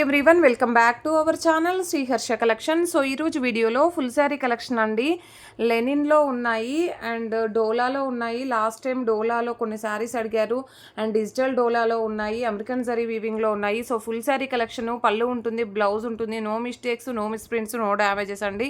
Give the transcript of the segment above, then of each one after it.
Everyone, welcome back to our channel Sriharsha collection. So ఈరోజు వీడియోలో full sari collection అండి. లెనిన్లో ఉన్నాయి అండ్ డోలాలో ఉన్నాయి. లాస్ట్ టైం డోలాలో కొన్ని శారీస్ అడిగారు అండ్ డిజిటల్ డోలాలో ఉన్నాయి, అమెరికన్ జరీ వీవింగ్లో ఉన్నాయి. సో ఫుల్ శారీ కలెక్షన్, పళ్ళు ఉంటుంది, బ్లౌజ్ ఉంటుంది, no mistakes, no misprints, no damages అండి.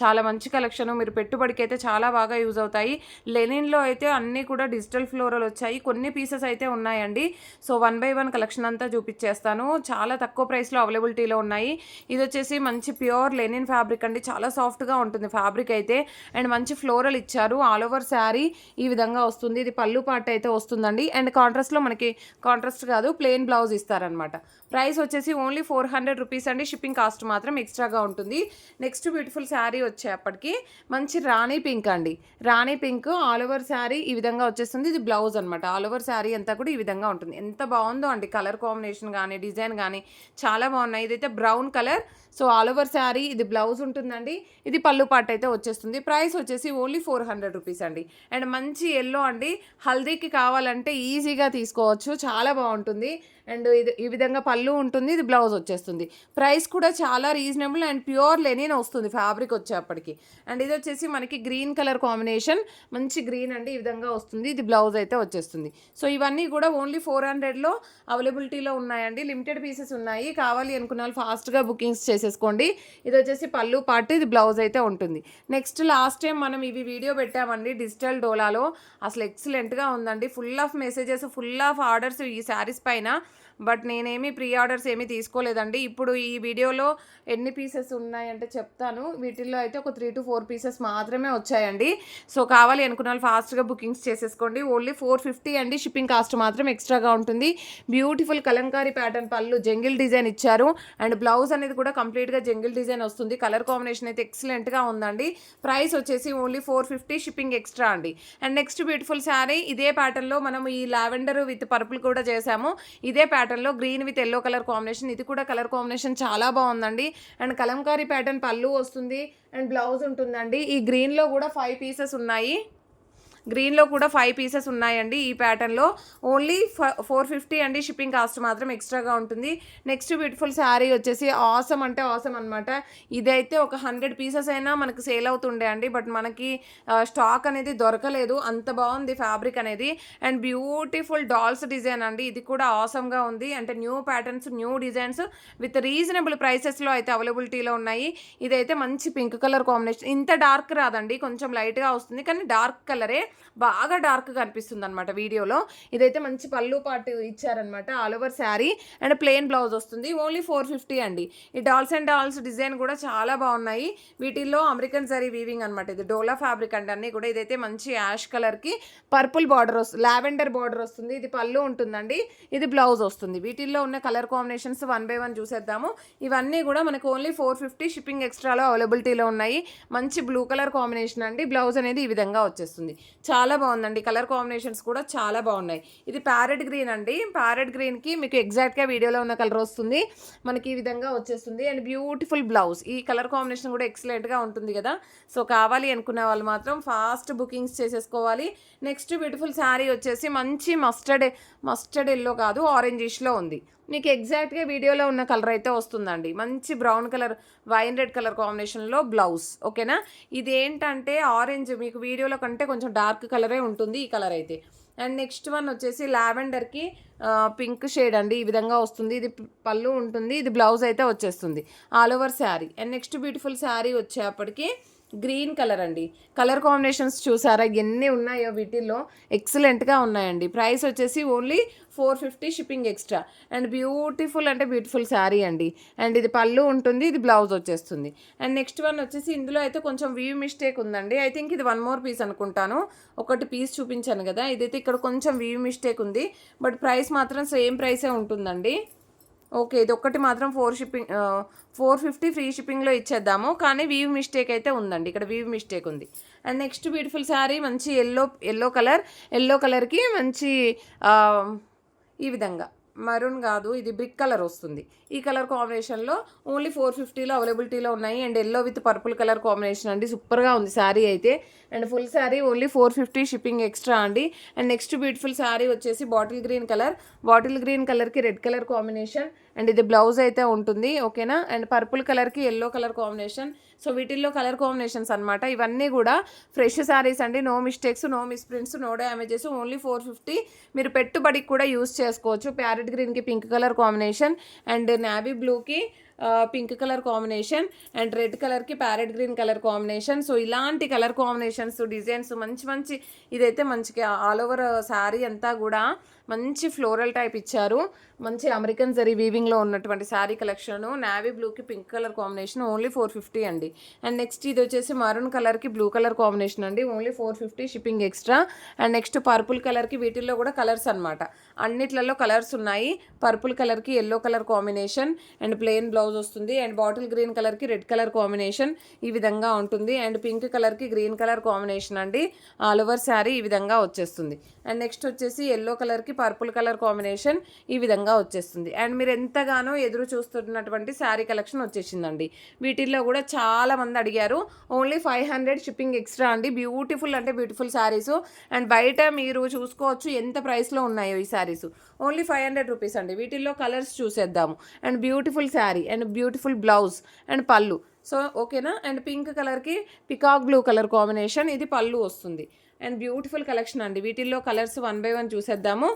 చాలా మంచి కలెక్షన్, మీరు పెట్టుబడికి అయితే చాలా బాగా యూజ్ అవుతాయి. లెనిన్లో అయితే అన్నీ కూడా డిజిటల్ ఫ్లోరల్ వచ్చాయి, కొన్ని పీసెస్ అయితే ఉన్నాయండి. సో 1 by 1 కలెక్షన్ అంతా చూపించేస్తాను. చాలా తక్కువ ప్రైస్లో అవైలబిలిటీలో ఉన్నాయి. ఇది వచ్చేసి మంచి ప్యూర్ లెనిన్ ఫ్యాబ్రిక్ అండి, చాలా సాఫ్ట్గా ఉంటుంది ఫ్యాబ్రిక్ అయితే. అండ్ మంచి ఫ్లోరల్ ఇచ్చారు. ఆల్ ఓవర్ శారీ ఈ విధంగా వస్తుంది. ఇది పళ్ళు పార్ట్ అయితే వస్తుందండి. అండ్ కాంట్రాస్ట్లో మనకి కాంట్రాస్ట్ కాదు, ప్లెయిన్ బ్లౌజ్ ఇస్తారనమాట. ప్రైస్ వచ్చేసి ఓన్లీ 400 రూపీస్ అండి. షిప్పింగ్ కాస్ట్ మాత్రం ఎక్స్ట్రాగా ఉంటుంది. నెక్స్ట్ బ్యూటిఫుల్ శారీ వచ్చేప్పటికి మంచి రాణి పింక్ అండి. రాణి పింక్ ఆల్ ఓవర్ శారీ ఈ విధంగా వచ్చేస్తుంది. ఇది బ్లౌజ్ అనమాట. ఆల్ ఓవర్ శారీ అంతా కూడా ఈ విధంగా ఉంటుంది. ఎంత బాగుందో అండి, కలర్ కాంబినేషన్ కానీ డిజైన్ కానీ చాలా బాగున్నాయి. ఇదైతే brown colour. So all over sari ఇది బ్లౌజ్ ఉంటుందండి. ఇది పళ్ళు పార్ట్ అయితే వచ్చేస్తుంది. ప్రైస్ వచ్చేసి ఓన్లీ 400 రూపీస్ అండి. అండ్ మంచి ఎల్లో అండి, హల్దీకి కావాలంటే ఈజీగా తీసుకోవచ్చు, చాలా బాగుంటుంది. అండ్ ఇది ఈ విధంగా పళ్ళు ఉంటుంది, ఇది బ్లౌజ్ వచ్చేస్తుంది. ప్రైస్ కూడా చాలా రీజనబుల్ అండ్ ప్యూర్ లెనిన్ వస్తుంది ఫ్యాబ్రిక్ వచ్చేప్పటికి. అండ్ ఇది వచ్చేసి మనకి గ్రీన్ కలర్ కాంబినేషన్, మంచి గ్రీన్ అండి, ఈ విధంగా వస్తుంది. ఇది బ్లౌజ్ అయితే వచ్చేస్తుంది. సో ఇవన్నీ కూడా ఓన్లీ 400లో అవైలబిలిటీలో ఉన్నాయండి. లిమిటెడ్ పీసెస్ ఉన్నాయి, కావాలి అనుకున్న వాళ్ళు ఫాస్ట్గా బుకింగ్స్ చేసేసుకోండి. ఇది వచ్చేసి పళ్ళు పార్ట్, ఇది బ్లౌజ్ అయితే ఉంటుంది. నెక్స్ట్ లాస్ట్ టైం మనం ఇవి వీడియో పెట్టామండి డిజిటల్ డోలాలో, అసలు ఎక్సలెంట్గా ఉందండి. Full of messages, full of orders ఈ శారీస్ పైన. బట్ నేనేమి ప్రీ ఆర్డర్స్ ఏమీ తీసుకోలేదండి. ఇప్పుడు ఈ వీడియోలో ఎన్ని పీసెస్ ఉన్నాయంటే చెప్తాను. వీటిల్లో అయితే ఒక 3 to 4 పీసెస్ మాత్రమే వచ్చాయండి. సో కావాలి అనుకున్న వాళ్ళు ఫాస్ట్గా బుకింగ్స్ చేసేసుకోండి. ఓన్లీ 450 అండి. షిప్పింగ్ కాస్ట్ మాత్రం ఎక్స్ట్రాగా ఉంటుంది. బ్యూటిఫుల్ కలంకారీ ప్యాటర్న్ పళ్ళు, జంగిల్ డిజైన్ ఇచ్చారు. అండ్ బ్లౌజ్ అనేది కూడా కంప్లీట్గా జంగిల్ డిజైన్ వస్తుంది. కలర్ కాంబినేషన్ అయితే ఎక్సలెంట్గా ఉందండి. ప్రైస్ వచ్చేసి ఓన్లీ 450, షిప్పింగ్ ఎక్స్ట్రా అండి. అండ్ నెక్స్ట్ బ్యూటిఫుల్ శారీ, ఇదే ప్యాటర్న్లో మనం ఈ లావెండర్ విత్ పర్పుల్ కూడా చేసాము. ఇదే ప్యాటర్న్లో green with yellow colour combination, ఇది కూడా కలర్ కాంబినేషన్ చాలా బాగుందండి. అండ్ కలంకారీ ప్యాటర్న్ పళ్ళు వస్తుంది అండ్ బ్లౌజ్ ఉంటుందండి. ఈ గ్రీన్లో కూడా 5 పీసెస్ ఉన్నాయి. గ్రీన్లో కూడా 5 పీసెస్ ఉన్నాయండి. ఈ ప్యాటర్న్లో ఓన్లీ 450 అండి. షిప్పింగ్ కాస్ట్ మాత్రం ఎక్స్ట్రాగా ఉంటుంది. నెక్స్ట్ బ్యూటిఫుల్ శారీ వచ్చేసి ఆసమ్ అంటే ఆసమ్ అనమాట. ఇదైతే ఒక 100 పీసెస్ అయినా మనకి సేల్ అవుతుండే అండి. బట్ మనకి స్టాక్ అనేది దొరకలేదు, అంత బాగుంది ఫ్యాబ్రిక్ అనేది. అండ్ బ్యూటిఫుల్ డాల్స్ డిజైన్ అండి, ఇది కూడా ఆసమ్గా ఉంది. అంటే new patterns, new designs with reasonable ప్రైసెస్లో అయితే అవైలబిలిటీలో ఉన్నాయి. ఇదైతే మంచి పింక్ కలర్ కాంబినేషన్, ఇంత డార్క్ రాదండి, కొంచెం లైట్గా వస్తుంది, కానీ డార్క్ కలరే, బాగా డార్క్గా అనిపిస్తుంది అనమాట వీడియోలో. ఇదైతే మంచి పళ్ళు పాటు ఇచ్చారనమాట. All over sari and plain blouse వస్తుంది. ఓన్లీ 450 అండి. ఈ డాల్స్ అండ్ డాల్స్ డిజైన్ కూడా చాలా బాగున్నాయి. వీటిల్లో అమెరికన్ జరీ వీవింగ్ అనమాట. ఇది డోలా ఫ్యాబ్రిక్ అండి అన్నీ కూడా. ఇదైతే మంచి యాష్ కలర్కి పర్పుల్ బార్డర్ వస్తుంది, లావెండర్ బార్డర్ వస్తుంది. ఇది పళ్ళు ఉంటుందండి, ఇది బ్లౌజ్ వస్తుంది. వీటిల్లో ఉన్న కలర్ కాంబినేషన్స్ 1 by 1 చూసేద్దాము. ఇవన్నీ కూడా మనకు ఓన్లీ 450, షిప్పింగ్ ఎక్స్ట్రాలో అవైలబిలిటీలో ఉన్నాయి. మంచి బ్లూ కలర్ కాంబినేషన్ అండి. బ్లౌజ్ అనేది ఈ విధంగా వచ్చేస్తుంది. చాలా బాగుందండి, కలర్ కాంబినేషన్స్ కూడా చాలా బాగున్నాయి. ఇది ప్యారెట్ గ్రీన్ అండి. ప్యారెట్ గ్రీన్కి మీకు ఎగ్జాక్ట్గా వీడియోలో ఉన్న కలర్ వస్తుంది, మనకి ఈ విధంగా వచ్చేస్తుంది. అండ్ బ్యూటిఫుల్ బ్లౌజ్, ఈ కలర్ కాంబినేషన్ కూడా ఎక్సలెంట్గా ఉంటుంది కదా. సో కావాలి అనుకునే వాళ్ళు మాత్రం ఫాస్ట్ బుకింగ్స్ చేసేసుకోవాలి. నెక్స్ట్ బ్యూటిఫుల్ శారీ వచ్చేసి మంచి మస్టర్డ్ ఎల్లో కాదు, ఆరెంజిష్లో ఉంది. మీకు ఎగ్జాక్ట్గా వీడియోలో ఉన్న కలర్ అయితే వస్తుందండి. మంచి brown colour, wine red colour కాంబినేషన్లో బ్లౌజ్, ఓకేనా. ఇది ఏంటంటే ఆరెంజ్, మీకు వీడియోలో కంటే కొంచెం డార్క్ కలరే ఉంటుంది ఈ కలర్ అయితే. అండ్ నెక్స్ట్ వన్ వచ్చేసి లావెండర్కి పింక్ షేడ్ అండి, ఈ విధంగా వస్తుంది. ఇది పళ్ళు ఉంటుంది, ఇది బ్లౌజ్ అయితే వచ్చేస్తుంది. All over sari. And next beautiful sari వచ్చేప్పటికి గ్రీన్ కలర్ అండి. కలర్ కాంబినేషన్స్ చూసారా ఎన్ని ఉన్నాయో, వీటిల్లో ఎక్సలెంట్గా ఉన్నాయండి. ప్రైస్ వచ్చేసి only 450, shipping extra. And beautiful అంటే బ్యూటిఫుల్ శారీ అండి. అండ్ ఇది పళ్ళు ఉంటుంది, ఇది బ్లౌజ్ వచ్చేస్తుంది. అండ్ నెక్స్ట్ వన్ వచ్చేసి ఇందులో అయితే కొంచెం వీవ్ మిస్టేక్ ఉందండి. ఐ థింక్ ఇది 1 more పీస్ అనుకుంటాను. ఒకటి పీస్ చూపించాను కదా, ఇదైతే ఇక్కడ కొంచెం వీవ్ మిస్టేక్ ఉంది. బట్ ప్రైస్ మాత్రం సేమ్ ప్రైసే ఉంటుందండి. ఓకే, ఇది ఒక్కటి మాత్రం 450 ఫ్రీ షిప్పింగ్లో ఇచ్చేద్దాము. కానీ వీవ్ మిస్టేక్ అయితే ఉందండి, ఇక్కడ వీవ్ మిస్టేక్ ఉంది. అండ్ నెక్స్ట్ బ్యూటిఫుల్ శారీ మంచి ఎల్లో కలర్కి మంచి ఈ విధంగా మరూన్ కాదు, ఇది బ్రిక్ కలర్ వస్తుంది. ఈ కలర్ కాంబినేషన్లో ఓన్లీ 450లో అవైలబిలిటీలో ఉన్నాయి. And yellow with purple colour combination అండి, సూపర్గా ఉంది శారీ అయితే. And full sari only 450, shipping extra అండి. అండ్ నెక్స్ట్ బ్యూటిఫుల్ శారీ వచ్చేసి బాటిల్ గ్రీన్ కలర్కి రెడ్ కలర్ కాంబినేషన్. అండ్ ఇది బ్లౌజ్ అయితే ఉంటుంది ఓకేనా. అండ్ పర్పుల్ కలర్కి ఎల్లో కలర్ కాంబినేషన్. సో వీటిల్లో కలర్ కాంబినేషన్స్ అనమాట. ఇవన్నీ కూడా ఫ్రెష్ శారీస్ అండి, no mistakes, no misprints, no damages, only 450. మీరు పెట్టుబడికి కూడా యూస్ చేసుకోవచ్చు. ప్యారెట్ గ్రీన్కి pink colour combination and navy బ్లూకి pink colour combination and red కలర్కి parrot green colour combination. So ఇలాంటి కలర్ కాంబినేషన్స్, డిజైన్స్ మంచి మంచి, ఇదైతే మంచిగా ఆల్ ఓవర్ శారీ అంతా కూడా మంచి ఫ్లోరల్ టైప్ ఇచ్చారు. మంచి అమెరికన్ జరీ వీవింగ్లో ఉన్నటువంటి శారీ కలెక్షన్. నావీ బ్లూకి పింక్ కలర్ కాంబినేషన్ ఓన్లీ 450 అండి. అండ్ నెక్స్ట్ ఇది వచ్చేసి మరూన్ కలర్కి బ్లూ కలర్ కాంబినేషన్ అండి, only 450 shipping extra. And next purple కలర్కి, వీటిల్లో కూడా కలర్స్ అనమాట, అన్నిట్లలో కలర్స్ ఉన్నాయి. పర్పుల్ కలర్కి yellow colour combination and plain blouse వస్తుంది. అండ్ బాటిల్ గ్రీన్ కలర్కి రెడ్ కలర్ కాంబినేషన్ ఈ విధంగా ఉంటుంది. అండ్ పింక్ కలర్కి గ్రీన్ కలర్ కాంబినేషన్ అండి, ఆల్ ఓవర్ శారీ ఈ విధంగా వచ్చేస్తుంది. అండ్ నెక్స్ట్ వచ్చేసి ఎల్లో కలర్కి పర్పుల్ కలర్ కాంబినేషన్ ఈ విధంగా వచ్చేస్తుంది. అండ్ మీరు ఎంతగానో ఎదురు చూస్తున్నటువంటి శారీ కలెక్షన్ వచ్చేసిందండి. వీటిల్లో కూడా చాలా మంది అడిగారు. ఓన్లీ 500 షిప్పింగ్ ఎక్స్ట్రా అండి. బ్యూటిఫుల్ అంటే బ్యూటిఫుల్ శారీస్. అండ్ బయట మీరు చూసుకోవచ్చు ఎంత ప్రైస్లో ఉన్నాయో ఈ శారీస్. ఓన్లీ 500 రూపీస్ అండి. వీటిల్లో కలర్స్ చూసేద్దాము. And beautiful sari and beautiful blouse and పళ్ళు. సో ఓకేనా. అండ్ పింక్ కలర్కి పికాక్ బ్లూ కలర్ కాంబినేషన్, ఇది పళ్ళు వస్తుంది. అండ్ బ్యూటిఫుల్ కలెక్షన్ అండి. వీటిల్లో కలర్స్ 1 by 1 చూసేద్దాము.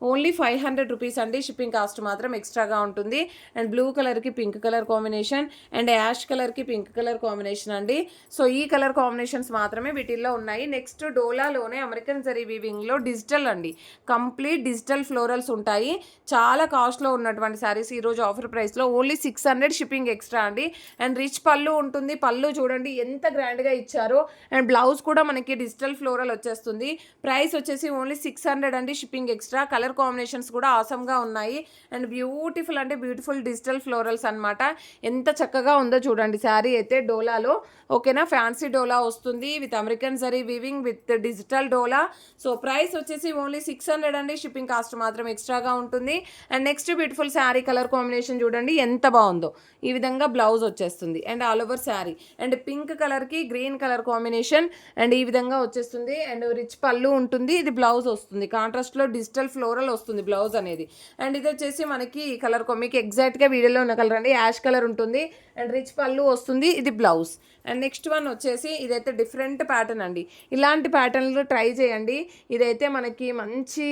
ఓన్లీ 500 రూపీస్ అండి. షిప్పింగ్ కాస్ట్ మాత్రం ఎక్స్ట్రాగా ఉంటుంది. అండ్ బ్లూ కలర్కి pink colour combination and ash కలర్కి పింక్ కలర్ కాంబినేషన్ అండి. సో ఈ కలర్ కాంబినేషన్స్ మాత్రమే వీటిల్లో ఉన్నాయి. నెక్స్ట్ డోలాలోనే అమెరికన్ జరీ వీవింగ్లో డిజిటల్ అండి, కంప్లీట్ డిజిటల్ ఫ్లోరల్స్ ఉంటాయి. చాలా కాస్ట్లో ఉన్నటువంటి శారీస్ ఈరోజు ఆఫర్ ప్రైస్లో ఓన్లీ 600 షిప్పింగ్ ఎక్స్ట్రా అండి. అండ్ రిచ్ పళ్ళు ఉంటుంది. పళ్ళు చూడండి ఎంత గ్రాండ్గా ఇచ్చారో. అండ్ బ్లౌజ్ కూడా మనకి డిజిటల్ ఫ్లోరల్ వచ్చేస్తుంది. ప్రైస్ వచ్చేసి ఓన్లీ 600 అండి, షిప్పింగ్ ఎక్స్ట్రా. కలర్ కాంబినేషన్స్ కూడా ఆసమ్గా ఉన్నాయి. అండ్ బ్యూటిఫుల్ అంటే బ్యూటిఫుల్ డిజిటల్ ఫ్లోరల్స్ అనమాట. ఎంత చక్కగా ఉందో చూడండి శారీ అయితే డోలాలో ఓకేనా. ఫ్యాన్సీ డోలా వస్తుంది with American zari weaving with digital dola. So price వచ్చేసి ఓన్లీ 600 అండి, షిప్పింగ్ కాస్ట్ మాత్రం ఎక్స్ట్రాగా ఉంటుంది. And next beautiful sari colour combination చూడండి ఎంత బాగుందో. ఈ విధంగా బ్లౌజ్ వచ్చేస్తుంది and all over sari. And pink కలర్కి గ్రీన్ కలర్ కాంబినేషన్ అండ్ ఈ విధంగా వచ్చేస్తుంది. అండ్ రిచ్ పళ్ళు ఉంటుంది, ఇది బ్లౌజ్ వస్తుంది. కాంట్రాస్ట్లో డిజిటల్ ఫ్లోరల్ వస్తుంది బ్లౌజ్ అనేది. అండ్ ఇది వచ్చేసి మనకి ఈ కలర్ మీకు ఎగ్జాక్ట్గా వీడియోలో ఉన్న కలర్ అండి, యాష్ కలర్ ఉంటుంది. అండ్ రిచ్ పళ్ళు వస్తుంది, ఇది బ్లౌజ్. అండ్ నెక్స్ట్ వన్ వచ్చేసి ఇదైతే డిఫరెంట్ ప్యాటర్న్ అండి. ఇలాంటి ప్యాటర్న్లు ట్రై చేయండి. ఇదైతే మనకి మంచి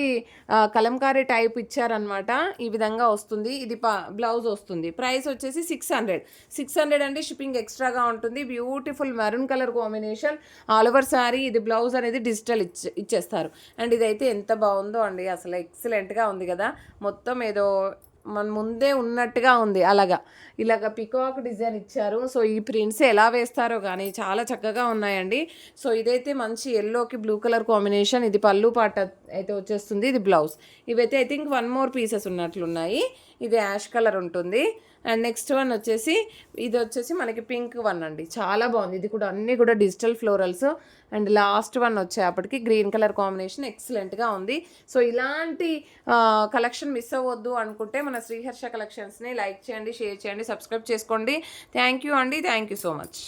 కలంకారీ టైప్ ఇచ్చారనమాట. ఈ విధంగా వస్తుంది, ఇది బ్లౌజ్ వస్తుంది. ప్రైస్ వచ్చేసి 600 అండి, షిప్పింగ్ ఎక్స్ట్రాగా ఉంటుంది. Beautiful maroon colour combination all over sari. ఇది బ్లౌజ్ అనేది డిజిటల్ ఇచ్చేస్తారు. అండ్ ఇదైతే ఎంత బాగుందో అండి, అసలు ఎక్సలెంట్గా ఉంది కదా. మొత్తం ఏదో మన ముందే ఉన్నట్టుగా ఉంది. ఇలాగ పికాక్ డిజైన్ ఇచ్చారు. సో ఈ ప్రింట్స్ ఎలా వేస్తారో కానీ చాలా చక్కగా ఉన్నాయండి. సో ఇదైతే మంచి ఎల్లోకి బ్లూ కలర్ కాంబినేషన్, ఇది పళ్ళు పాట అయితే వచ్చేస్తుంది, ఇది బ్లౌజ్. ఇవైతే ఐ థింక్ 1 more పీసెస్ ఉన్నట్లున్నాయి. ఇది యాష్ కలర్ ఉంటుంది. అండ్ నెక్స్ట్ వన్ వచ్చేసి ఇది వచ్చేసి మనకి పింక్ వన్ అండి, చాలా బాగుంది. ఇది కూడా అన్నీ కూడా digital florals. And last one వచ్చేప్పటికి గ్రీన్ కలర్ కాంబినేషన్ ఎక్సలెంట్గా ఉంది. సో ఇలాంటి కలెక్షన్ మిస్ అవ్వద్దు అనుకుంటే మన శ్రీహర్ష కలెక్షన్స్ని లైక్ చేయండి, షేర్ చేయండి, సబ్స్క్రైబ్ చేసుకోండి. థ్యాంక్ యూ అండి, థ్యాంక్ యూ సో మచ్.